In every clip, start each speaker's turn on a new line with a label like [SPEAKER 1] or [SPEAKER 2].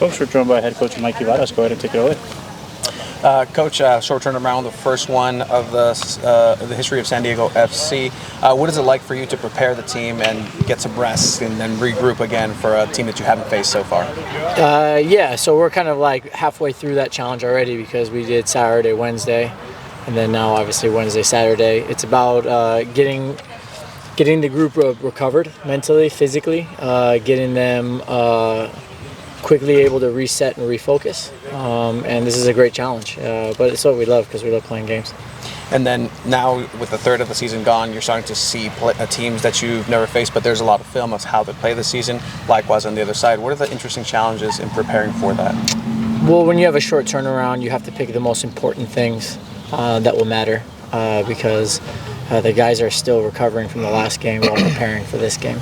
[SPEAKER 1] Folks, we're joined by head coach Mikey Varas. Go ahead and take it away.
[SPEAKER 2] Coach, short turnaround, the first one of the history of San Diego FC. What is it like for you to prepare the team and get some rest and then regroup again for a team that you haven't faced so far?
[SPEAKER 3] Yeah, so we're kind of like halfway through that challenge already because we did Saturday, Wednesday, and then now obviously Wednesday, Saturday. It's about getting the group recovered mentally, physically, getting them quickly able to reset and refocus, and this is a great challenge, but it's what we love because we love playing games.
[SPEAKER 2] And then now with the third of the season gone, you're starting to see teams that you've never faced, but there's a lot of film of how they play this season. Likewise on the other side, what are the interesting challenges in preparing for that?
[SPEAKER 3] Well, when you have a short turnaround, you have to pick the most important things that will matter because the guys are still recovering from the last game while preparing for this game.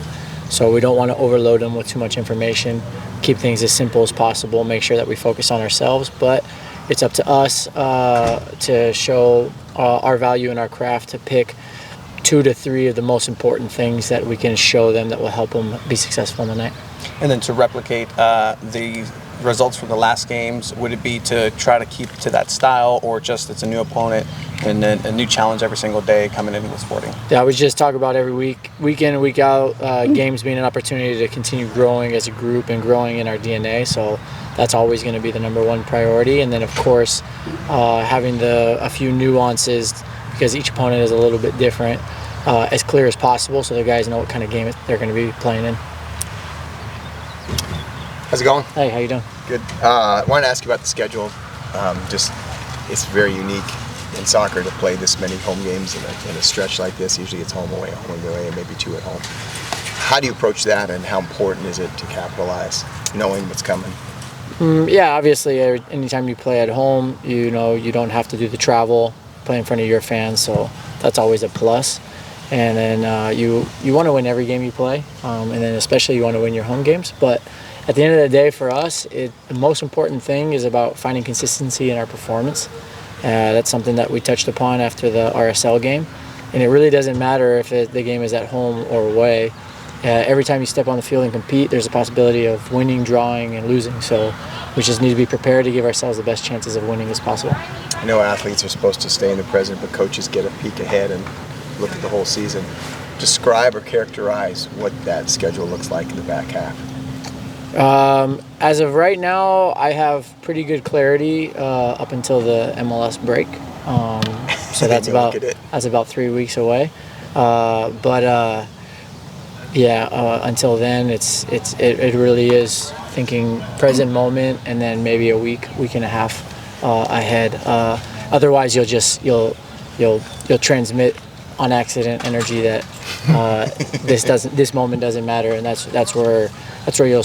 [SPEAKER 3] So we don't want to overload them with too much information, keep things as simple as possible, make sure that we focus on ourselves, but it's up to us to show our value in our craft, to pick 2 to 3 of the most important things that we can show them that will help them be successful in the night.
[SPEAKER 2] And then to replicate the results from the last games, would it be to try to keep to that style, or just it's a new opponent and then a new challenge every single day coming into the Sporting?
[SPEAKER 3] Yeah, we just talk about every week in and week out, games being an opportunity to continue growing as a group and growing in our DNA. So that's always going to be the number one priority. And then of course, having a few nuances, because each opponent is a little bit different, as clear as possible, so the guys know what kind of game they're going to be playing in.
[SPEAKER 4] How's it going?
[SPEAKER 3] Hey, how you doing?
[SPEAKER 4] Good. I wanted to ask you about the schedule. It's very unique in soccer to play this many home games in a stretch like this. Usually it's home away, and maybe 2 at home. How do you approach that, and how important is it to capitalize, knowing what's coming?
[SPEAKER 3] Yeah, obviously, anytime you play at home, you don't have to do the travel, play in front of your fans, so that's always a plus. And then you want to win every game you play, and then especially you want to win your home games. But at the end of the day, for us, the most important thing is about finding consistency in our performance. That's something that we touched upon after the RSL game. And it really doesn't matter if the game is at home or away. Every time you step on the field and compete, there's a possibility of winning, drawing, and losing. So we just need to be prepared to give ourselves the best chances of winning as possible.
[SPEAKER 4] I know athletes are supposed to stay in the present, but coaches get a peek ahead and look at the whole season. Describe or characterize what that schedule looks like in the back half.
[SPEAKER 3] As of right now, I have pretty good clarity up until the MLS break. So that's about 3 weeks away. Until then, it really is thinking present moment, and then maybe a week and a half ahead. Otherwise, you'll transmit on accident energy that this moment doesn't matter, and that's where you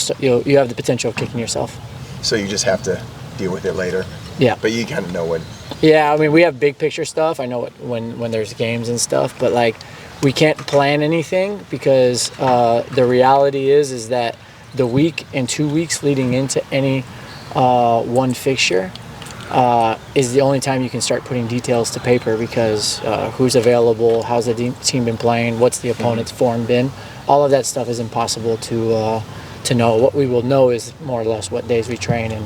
[SPEAKER 3] have the potential of kicking yourself.
[SPEAKER 4] So you just have to deal with it later.
[SPEAKER 3] Yeah.
[SPEAKER 4] But you kind of know when.
[SPEAKER 3] Yeah, I mean, we have big picture stuff. I know when there's games and stuff, but like we can't plan anything because the reality is that the week and 2 weeks leading into any one fixture is the only time you can start putting details to paper, because who's available, how's the team been playing, what's the opponent's form been. All of that stuff is impossible to know. What we will know is more or less what days we train and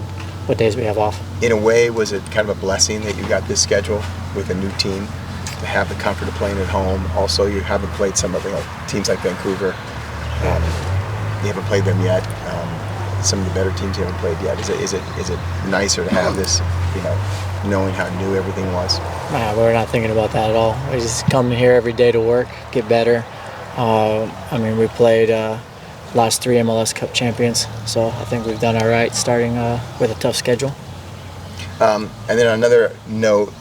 [SPEAKER 3] what days we have off.
[SPEAKER 4] In a way, was it kind of a blessing that you got this schedule with a new team, to have the comfort of playing at home? Also, you haven't played some of the teams like Vancouver. You haven't played them yet. Some of the better teams you haven't played yet. Is it nicer to have this, knowing how new everything was?
[SPEAKER 3] We're not thinking about that at all. We just come here every day to work, get better. We played last 3 MLS Cup champions, so I think we've done all right starting with a tough schedule.
[SPEAKER 4] And then on another note,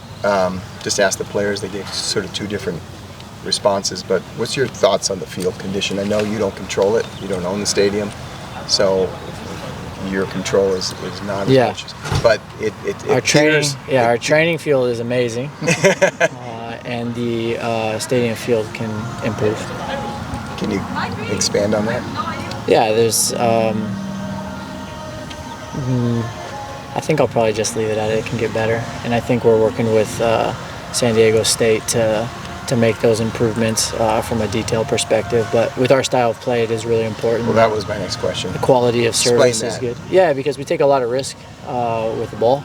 [SPEAKER 4] just ask the players, they gave sort of 2 different responses, but what's your thoughts on the field condition? I know you don't control it, you don't own the stadium, so your control is not as much. But
[SPEAKER 3] our training field is amazing, and the stadium field can improve.
[SPEAKER 4] Can you expand on that?
[SPEAKER 3] Yeah, there's. I think I'll probably just leave it at it. It can get better, and I think we're working with San Diego State to to make those improvements from a detailed perspective. But with our style of play, it is really important.
[SPEAKER 4] Well, that was my next question.
[SPEAKER 3] The quality of service is good. Yeah, because we take a lot of risk with the ball.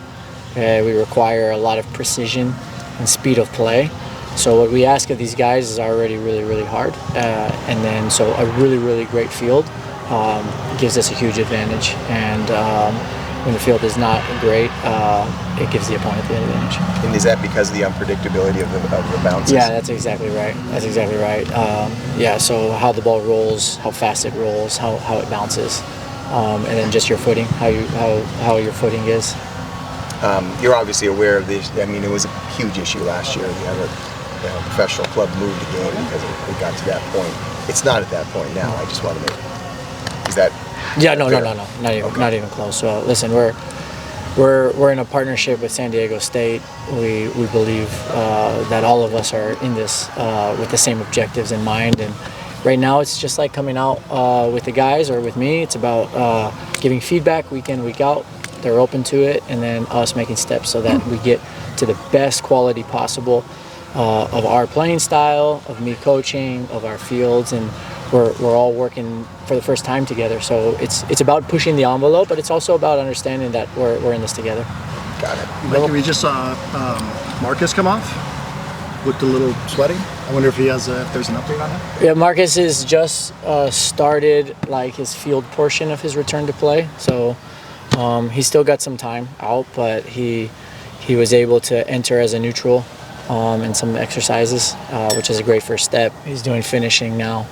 [SPEAKER 3] We require a lot of precision and speed of play. So what we ask of these guys is already really, really hard. And then so a really, really great field gives us a huge advantage. And when the field is not great, it gives the opponent the advantage.
[SPEAKER 4] And is that because of the unpredictability of the bounces?
[SPEAKER 3] Yeah, that's exactly right. That's exactly right. Yeah, so how the ball rolls, how fast it rolls, how it bounces, and then just your footing, how your footing is.
[SPEAKER 4] You're obviously aware of this. I mean, it was a huge issue last year. You had a professional club move the game because it got to that point. It's not at that point now. I just want to make. Is that?
[SPEAKER 3] Yeah, no,
[SPEAKER 4] fair?
[SPEAKER 3] not even close. So listen, we're in a partnership with San Diego State. We believe that all of us are in this with the same objectives in mind. And right now, it's just like coming out with the guys or with me. It's about giving feedback week in, week out. They're open to it, and then us making steps so that we get to the best quality possible of our playing style, of me coaching, of our fields, and we're all working for the first time together. So it's about pushing the envelope, but it's also about understanding that we're in this together.
[SPEAKER 4] Got it.
[SPEAKER 5] Mikey, we just saw Marcus come off. Looked a little sweaty. I wonder if there's an update on that.
[SPEAKER 3] Yeah, Marcus has just started like his field portion of his return to play. So he's still got some time out, but he was able to enter as a neutral in some exercises, which is a great first step. He's doing finishing now.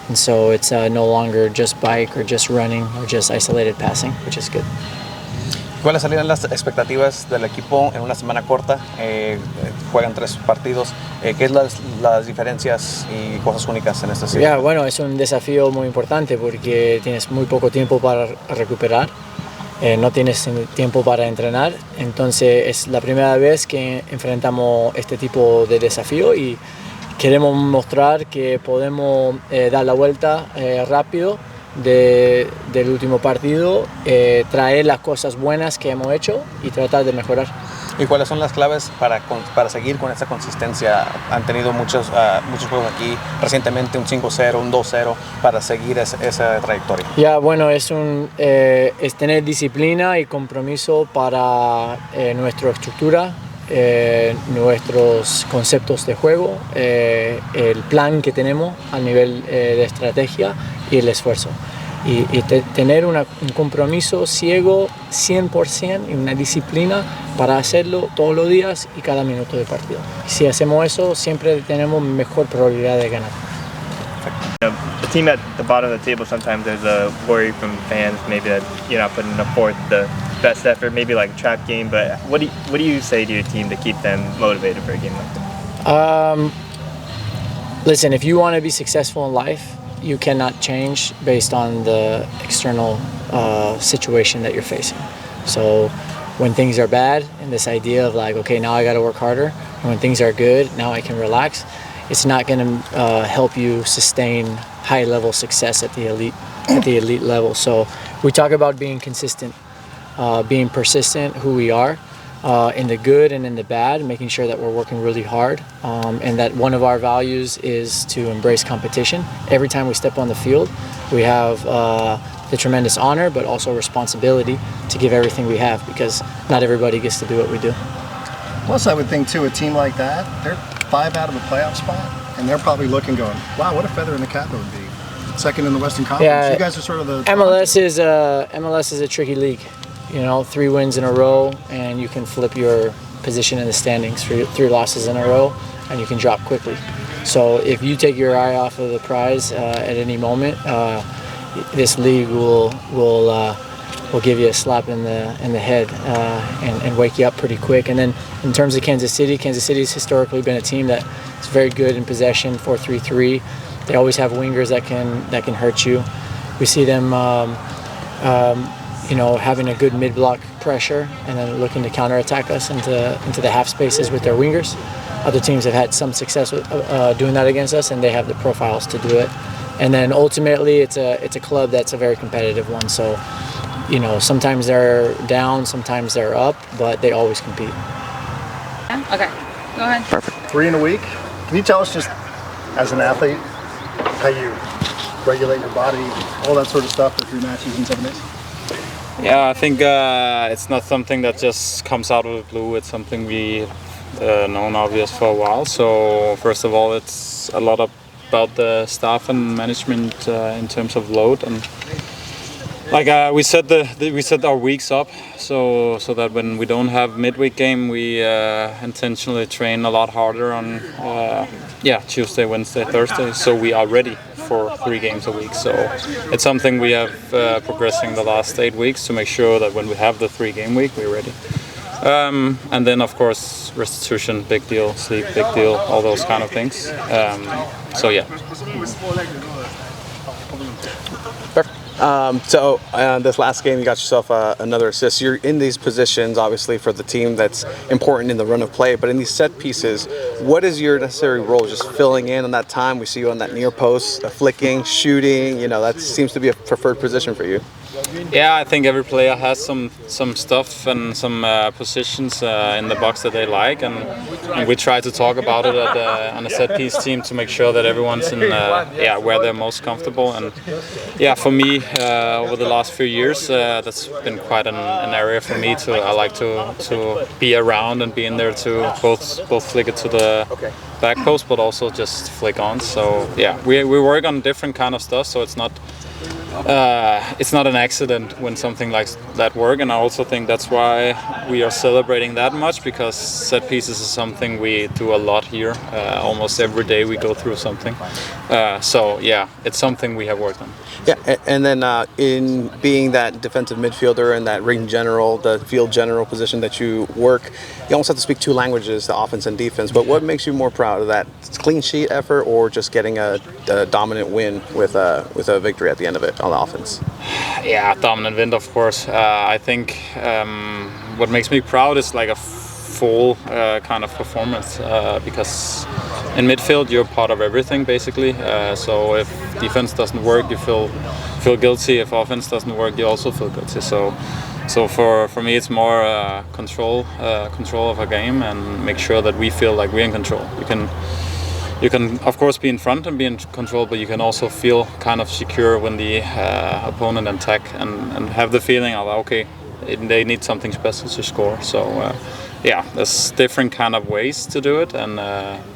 [SPEAKER 3] And so it's no longer just bike or just running or just isolated passing, which is good.
[SPEAKER 2] ¿Cuáles serían las expectativas del equipo en una semana corta? Juegan 3 partidos. ¿Qué es las diferencias y cosas únicas en esta serie?
[SPEAKER 3] Yeah, bueno, es un desafío muy importante porque tienes muy poco tiempo para recuperar. No tienes tiempo para entrenar, entonces es la primera vez que enfrentamos este tipo de desafío y queremos mostrar que podemos dar la vuelta rápido del último partido, traer las cosas buenas que hemos hecho y tratar de mejorar.
[SPEAKER 2] ¿Y cuáles son las claves para seguir con esa consistencia? Han tenido muchos juegos aquí, recientemente un 5-0, un 2-0, para seguir esa trayectoria.
[SPEAKER 3] Ya, bueno, es tener disciplina y compromiso para nuestra estructura, nuestros conceptos de juego, el plan que tenemos a nivel de estrategia y el esfuerzo. Y tener un compromiso ciego 100% y una disciplina para hacerlo todos los días y cada minuto del partido. Si hacemos eso, siempre tenemos mejor probabilidad de ganar.
[SPEAKER 6] The team at the bottom of the table, sometimes there's a worry from fans maybe that you're not putting forth the best effort, maybe like a trap game, but what do you say to your team to keep them motivated for a game like that?
[SPEAKER 3] Listen, if you want to be successful in life, you cannot change based on the external situation that you're facing. So when things are bad, and this idea of like, okay, now I got to work harder, and when things are good, now I can relax, it's not going to help you sustain high-level success at the elite level. So we talk about being consistent, being persistent, who we are, in the good and in the bad, making sure that we're working really hard, and that one of our values is to embrace competition. Every time we step on the field, we have the tremendous honor, but also responsibility to give everything we have, because not everybody gets to do what we do.
[SPEAKER 5] Plus, I would think too, a team like that, they're 5 out of a playoff spot, and they're probably looking, going, "Wow, what a feather in the cap that would be." Second in the Western Conference.
[SPEAKER 3] Yeah,
[SPEAKER 5] you guys are sort of the
[SPEAKER 3] MLS is a tricky league. You know, 3 wins in a row, and you can flip your position in the standings. 3 losses in a row, and you can drop quickly. So if you take your eye off of the prize at any moment, this league will give you a slap in the head and wake you up pretty quick. And then in terms of Kansas City's historically been a team that is very good in possession, 4-3-3. They always have wingers that can hurt you. We see them. Having a good mid-block pressure and then looking to counterattack us into the half spaces with their wingers. Other teams have had some success with doing that against us, and they have the profiles to do it. And then ultimately, it's a club that's a very competitive one. So, sometimes they're down, sometimes they're up, but they always compete.
[SPEAKER 7] Okay, go ahead.
[SPEAKER 5] Perfect. 3 in a week. Can you tell us just, as an athlete, how you regulate your body, all that sort of stuff for 3 matches in 7 days?
[SPEAKER 7] Yeah, I think it's not something that just comes out of the blue. It's something we known obvious for a while. So first of all, it's a lot about the staff and management in terms of load, and like we set our weeks up so that when we don't have midweek game, we intentionally train a lot harder on Tuesday, Wednesday, Thursday, so we are ready for 3 games a week. So it's something we have progressing the last 8 weeks to make sure that when we have the 3-game week, we're ready. And then of course restitution, big deal, sleep, big deal, all those kind of things. So yeah.
[SPEAKER 2] Perfect. This last game, you got yourself another assist. You're in these positions, obviously, for the team that's important in the run of play. But in these set pieces, what is your necessary role? Just filling in on that time? We see you on that near post, flicking, shooting. You know, that seems to be a preferred position for you.
[SPEAKER 7] Yeah, I think every player has some stuff and some positions in the box that they like, and we try to talk about it on a set piece team to make sure that everyone's in where they're most comfortable. And yeah, for me, over the last few years, that's been quite an area for me. I like to be around and be in there to both flick it to the back post, but also just flick on. So yeah, we work on different kind of stuff, so it's not an accident when something like that works, and I also think that's why we are celebrating that much, because set pieces is something we do a lot here. Almost every day we go through something. So yeah, it's something we have worked on.
[SPEAKER 2] Yeah, and then in being that defensive midfielder and that ring general, the field general position that you work, you almost have to speak 2 languages, the offense and defense. But what makes you more proud of that clean sheet effort, or just getting a dominant win with a victory at the end of it on the offense?
[SPEAKER 7] Yeah, dominant win, of course. I think what makes me proud is like a full kind of performance, because in midfield you're part of everything basically. So if defense doesn't work, you feel guilty. If offense doesn't work, you also feel guilty. So for me, it's more control of a game and make sure that we feel like we're in control. You can of course be in front and be in control, but you can also feel kind of secure when the opponent attack and have the feeling of okay, they need something special to score. So yeah, there's different kind of ways to do it, and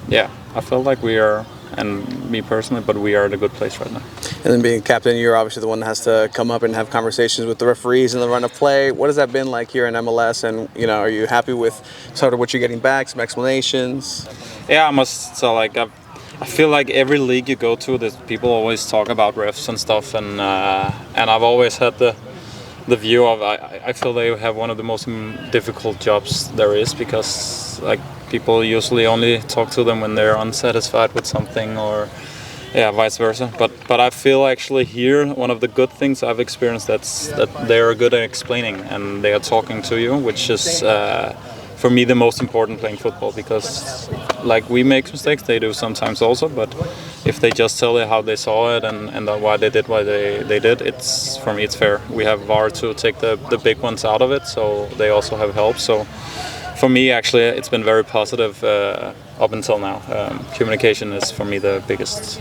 [SPEAKER 7] yeah, I feel like we are, and me personally, but we are at a good place right now.
[SPEAKER 2] And then being captain, you're obviously the one that has to come up and have conversations with the referees in the run of play. What has that been like here in MLS? And you know, are you happy with sort of what you're getting back? Some explanations?
[SPEAKER 7] Yeah, I feel like every league you go to, there's people always talk about refs and stuff, and I've always had the view of I feel they have one of the most difficult jobs there is, because like people usually only talk to them when they're unsatisfied with something, or vice versa. But I feel actually here one of the good things I've experienced that they are good at explaining and they are talking to you, which is for me the most important playing football, because like we make mistakes, they do sometimes also, but if they just tell you how they saw it and why they did what they did, it's for me it's fair. We have VAR to take the big ones out of it, so they also have help. So for me actually it's been very positive up until now. Communication is for me the biggest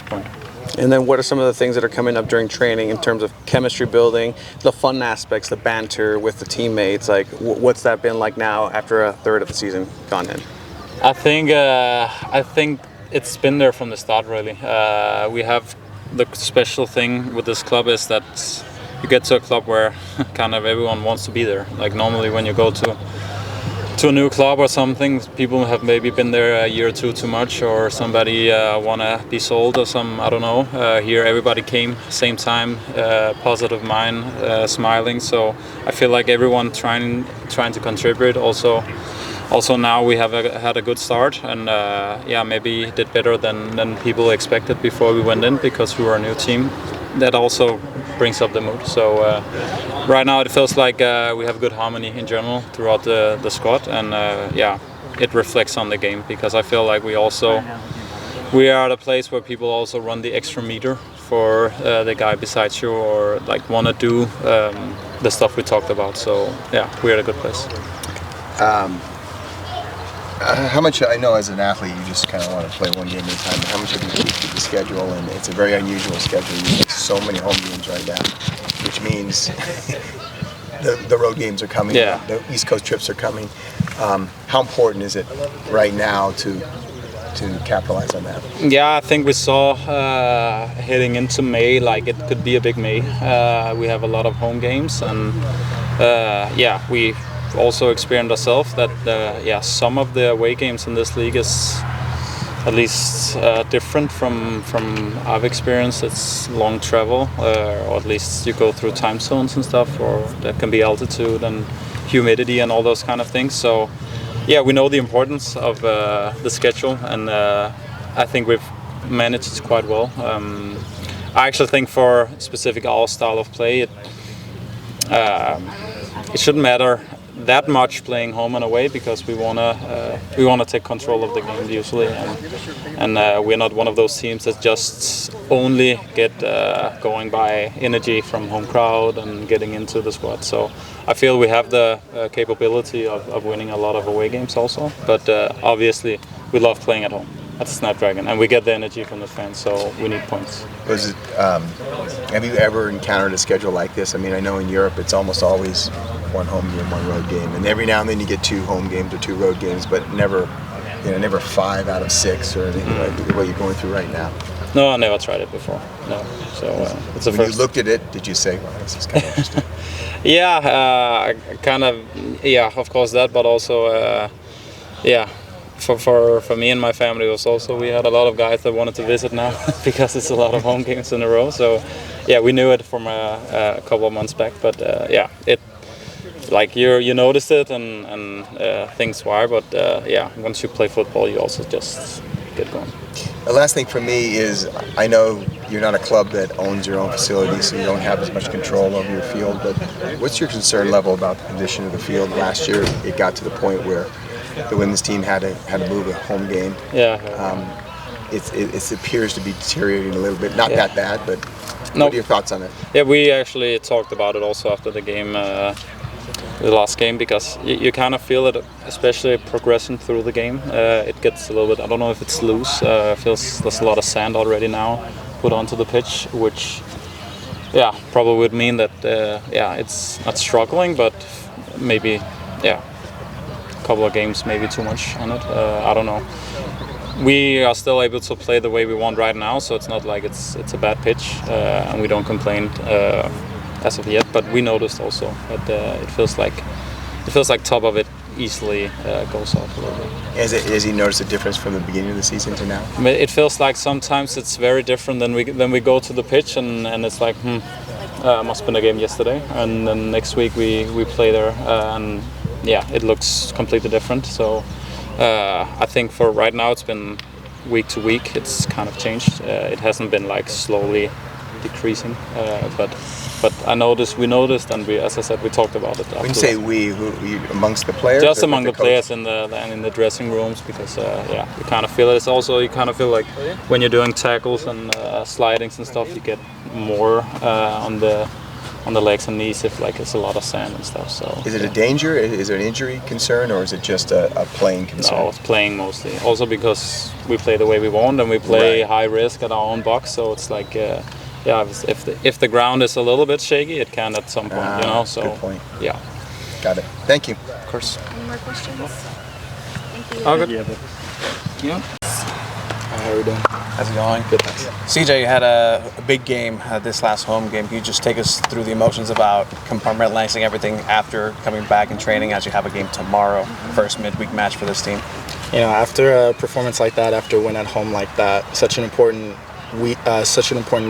[SPEAKER 7] point.
[SPEAKER 2] And then what are some of the things that are coming up during training in terms of chemistry building, the fun aspects, the banter with the teammates? Like, what's that been like now after a third of the season gone in?
[SPEAKER 7] I think it's been there from the start, really. We have the special thing with this club is that you get to a club where kind of everyone wants to be there. Like normally when you go to a new club or something, people have maybe been there a year or two too much, or somebody want to be sold or some, I don't know. Here everybody came same time, positive mind, smiling. So I feel like everyone trying to contribute. Also now we have had a good start, and maybe did better than people expected before we went in, because we were a new team. That also brings up the mood. So right now it feels like we have good harmony in general throughout the squad, and it reflects on the game, because I feel like we are at a place where people also run the extra meter for the guy beside you, or like want to do the stuff we talked about. So yeah, we're at a good place.
[SPEAKER 4] How much, I know as an athlete you just kind of want to play one game at a time, but how much have you tweaked with the schedule? And it's a very unusual schedule. You have so many home games right now, which means the road games are coming,
[SPEAKER 7] Yeah.
[SPEAKER 4] the East Coast trips are coming. How important is it right now to capitalize on that?
[SPEAKER 7] Yeah, I think we saw heading into May, like it could be a big May. We have a lot of home games, and yeah, we also experienced ourselves that some of the away games in this league is at least different from I've experienced. It's long travel, or at least you go through time zones and stuff, or there can be altitude and humidity and all those kind of things. So yeah, we know the importance of the schedule, and I think we've managed it quite well. I actually think for specific our style of play, it shouldn't matter that much playing home and away, because we wanna take control of the game usually, and we're not one of those teams that just only get going by energy from home crowd and getting into the squad. So I feel we have the capability of winning a lot of away games also, but obviously we love playing at home at Snapdragon, and we get the energy from the fans, so we need points.
[SPEAKER 4] Was it? Have you ever encountered a schedule like this? I mean, I know in Europe it's almost always one home game, one road game, and every now and then you get 2 home games or 2 road games, but never 5 out of 6 or anything like what you're going through right now.
[SPEAKER 7] No, I never tried it before. No, so it's the
[SPEAKER 4] When
[SPEAKER 7] first.
[SPEAKER 4] you looked at it, did you say, "Wow, this is kind of interesting"?
[SPEAKER 7] Yeah, kind of. Yeah, of course that, but also, yeah. For me and my family was also, we had a lot of guys that wanted to visit now because it's a lot of home games in a row. So yeah, we knew it from a couple of months back, but yeah, it like you noticed it and things were, but yeah, once you play football, you also just get going.
[SPEAKER 4] The last thing for me is, I know you're not a club that owns your own facilities, so you don't have as much control over your field, but what's your concern level about the condition of the field? Last year, it got to the point where the women's team had to move a home game.
[SPEAKER 7] Yeah.
[SPEAKER 4] It appears to be deteriorating a little bit. Not that bad, but
[SPEAKER 7] No.
[SPEAKER 4] what are your thoughts on it?
[SPEAKER 7] Yeah, we actually talked about it also after the game, the last game, because you kind of feel it, especially progressing through the game. It gets a little bit, I don't know if it's loose, feels there's a lot of sand already now put onto the pitch, which yeah, probably would mean that yeah, it's not struggling, but maybe yeah, a couple of games maybe too much on it. I don't know. We are still able to play the way we want right now, so it's not like it's a bad pitch, and we don't complain as of yet. But we noticed also that it feels like top of it easily goes off a little bit.
[SPEAKER 4] Has he noticed a difference from the beginning of the season to now?
[SPEAKER 7] I mean, it feels like sometimes it's very different than we go to the pitch, and it's like must have been a game yesterday, and then next week we play there, and yeah, it looks completely different. So I think for right now it's been week to week, it's kind of changed. It hasn't been like slowly decreasing, but we noticed, and we, as I said, we talked about it.
[SPEAKER 4] When you say we, who amongst the players?
[SPEAKER 7] Just
[SPEAKER 4] or
[SPEAKER 7] among the
[SPEAKER 4] coach?
[SPEAKER 7] players in the dressing rooms, because yeah, you kind of feel it. It's also, you kind of feel like when you're doing tackles and slidings and stuff, you get more on the legs and knees if like it's a lot of sand and stuff. So
[SPEAKER 4] Is it a danger? Is there an injury concern, or is it just a playing concern?
[SPEAKER 7] no, it's playing mostly. Also because we play the way we want, and we play
[SPEAKER 4] Right.
[SPEAKER 7] high risk at our own box, so it's like yeah, if the ground is a little bit shaky, it can at some point, you know. So
[SPEAKER 4] good point.
[SPEAKER 7] yeah,
[SPEAKER 4] Got it. Thank you.
[SPEAKER 7] of course.
[SPEAKER 8] Any more questions? Thank you.
[SPEAKER 7] All good.
[SPEAKER 6] Yeah, but
[SPEAKER 2] Yeah.
[SPEAKER 3] How are we doing?
[SPEAKER 2] How's it going?
[SPEAKER 3] Good, thanks.
[SPEAKER 2] CJ, you had a big game this last home game. Can you just take us through the emotions about compartmentalizing everything after coming back and training, as you have a game tomorrow, first midweek match for this team?
[SPEAKER 9] You know, after a performance like that, after a win at home like that, such an important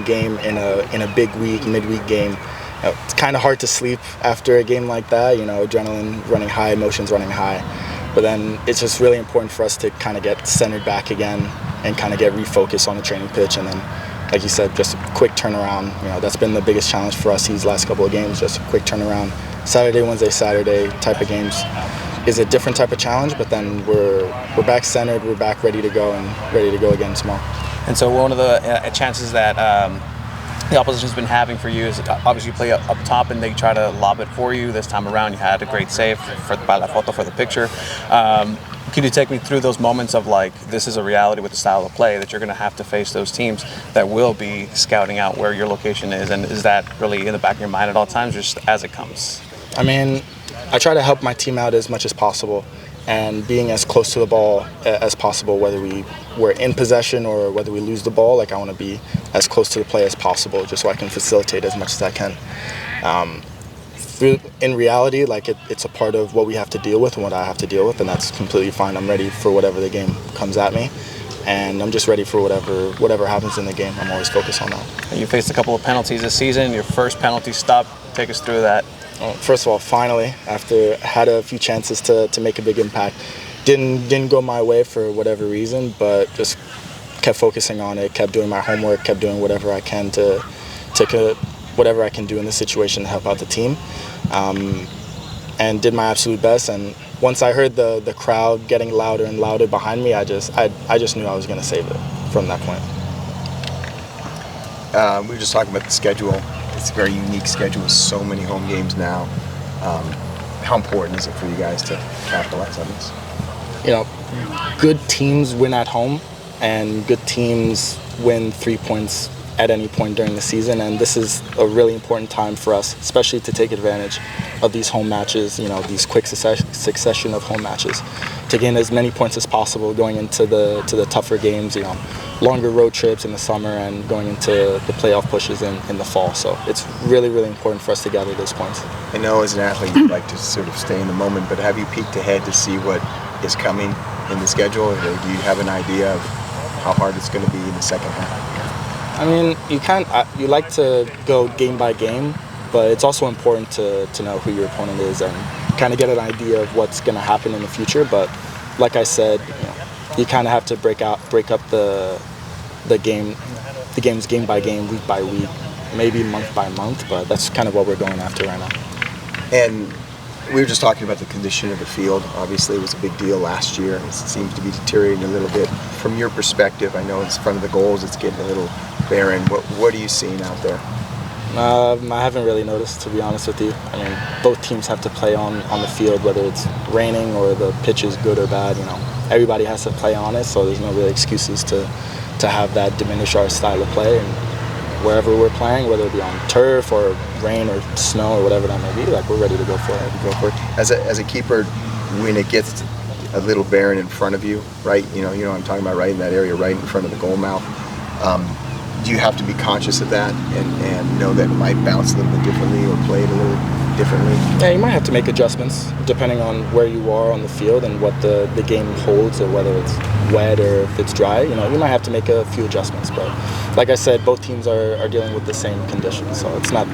[SPEAKER 9] game in a big week, midweek game. It's kind of hard to sleep after a game like that. You know, adrenaline running high, emotions running high. But then it's just really important for us to kind of get centered back again and kind of get refocused on the training pitch. And then, like you said, just a quick turnaround. You know, that's been the biggest challenge for us these last couple of games. Just a quick turnaround. Saturday, Wednesday, Saturday type of games is a different type of challenge. But then we're back centered. We're back ready to go and ready to go again tomorrow.
[SPEAKER 2] And so one of the chances that the opposition's been having for you is obviously you play up top and they try to lob it for you. This time around you had a great save by La Foto for the picture. Could you take me through those moments of like, this is a reality with the style of play that you're going to have to face those teams that will be scouting out where your location is, and is that really in the back of your mind at all times, or just as it comes?
[SPEAKER 9] I mean, I try to help my team out as much as possible, and being as close to the ball as possible, whether we're in possession or whether we lose the ball, like I want to be as close to the play as possible just so I can facilitate as much as I can. In reality, like it's a part of what we have to deal with and what I have to deal with, and that's completely fine. I'm ready for whatever the game comes at me, and I'm just ready for whatever happens in the game. I'm always focused on that.
[SPEAKER 2] You faced a couple of penalties this season. Your first penalty stop. Take us through that.
[SPEAKER 9] Well, first of all, finally, after I had a few chances to make a big impact, didn't go my way for whatever reason, but just kept focusing on it, kept doing my homework, kept doing whatever I can to whatever I can do in this situation to help out the team, and did my absolute best. And once I heard the crowd getting louder and louder behind me, I just knew I was going to save it from that point.
[SPEAKER 4] We were just talking about the schedule. It's a very unique schedule with so many home games now. How important is it for you guys to capitalize on this?
[SPEAKER 9] You know, good teams win at home, and good teams win 3 points at any point during the season, and this is a really important time for us, especially to take advantage of these home matches, you know, these quick succession of home matches, to gain as many points as possible going into the tougher games, you know, longer road trips in the summer and going into the playoff pushes in the fall. So it's really, really important for us to gather those points.
[SPEAKER 4] I know as an athlete you'd like to sort of stay in the moment, but have you peeked ahead to see what is coming in the schedule, or do you have an idea of how hard it's going to be in the second half?
[SPEAKER 9] I mean, you like to go game by game, but it's also important to know who your opponent is and kind of get an idea of what's going to happen in the future. But like I said, you kind of have to break up the games game by game, week by week, maybe month by month. But that's kind of what we're going after right now.
[SPEAKER 4] And we were just talking about the condition of the field. Obviously, it was a big deal last year. It seems to be deteriorating a little bit. From your perspective, I know in front of the goals it's getting a little barren. What are you seeing out there?
[SPEAKER 9] I haven't really noticed, to be honest with you. I mean, both teams have to play on the field, whether it's raining or the pitch is good or bad. You know, everybody has to play on it, so there's no real excuses to have that diminish our style of play. And wherever we're playing, whether it be on turf or rain or snow or whatever that may be, like we're ready to go for it.
[SPEAKER 4] As a keeper, when it gets a little barren in front of you, right? You know what I'm talking about, right in that area, right in front of the goal mouth. Do you have to be conscious of that and know that it might bounce a little bit differently or play it a little differently?
[SPEAKER 9] Yeah, you might have to make adjustments depending on where you are on the field and what the game holds, or whether it's wet or if it's dry. You know, you might have to make a few adjustments. But like I said, both teams are dealing with the same conditions, so it's not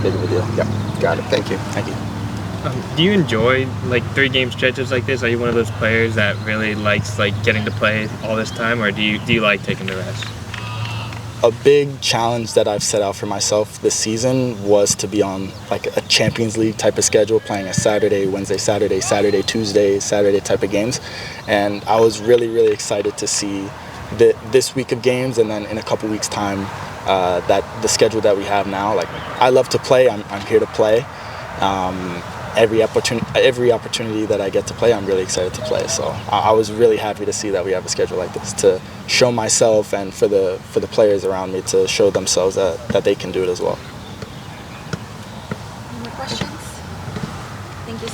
[SPEAKER 9] big of a deal.
[SPEAKER 4] Yeah, got it. Thank you.
[SPEAKER 9] Thank you.
[SPEAKER 6] Do you enjoy like 3-game stretches like this? Are you one of those players that really likes like getting to play all this time, or do you like taking the rest?
[SPEAKER 9] A big challenge that I've set out for myself this season was to be on like a Champions League type of schedule, playing a Saturday, Wednesday, Saturday, Tuesday, Saturday type of games. And I was really, really excited to see this week of games, and then in a couple weeks' time, that the schedule that we have now. Like, I love to play. I'm here to play. Every opportunity that I get to play, I'm really excited to play. So I was really happy to see that we have a schedule like this, to show myself and for the players around me to show themselves that they can do it as well.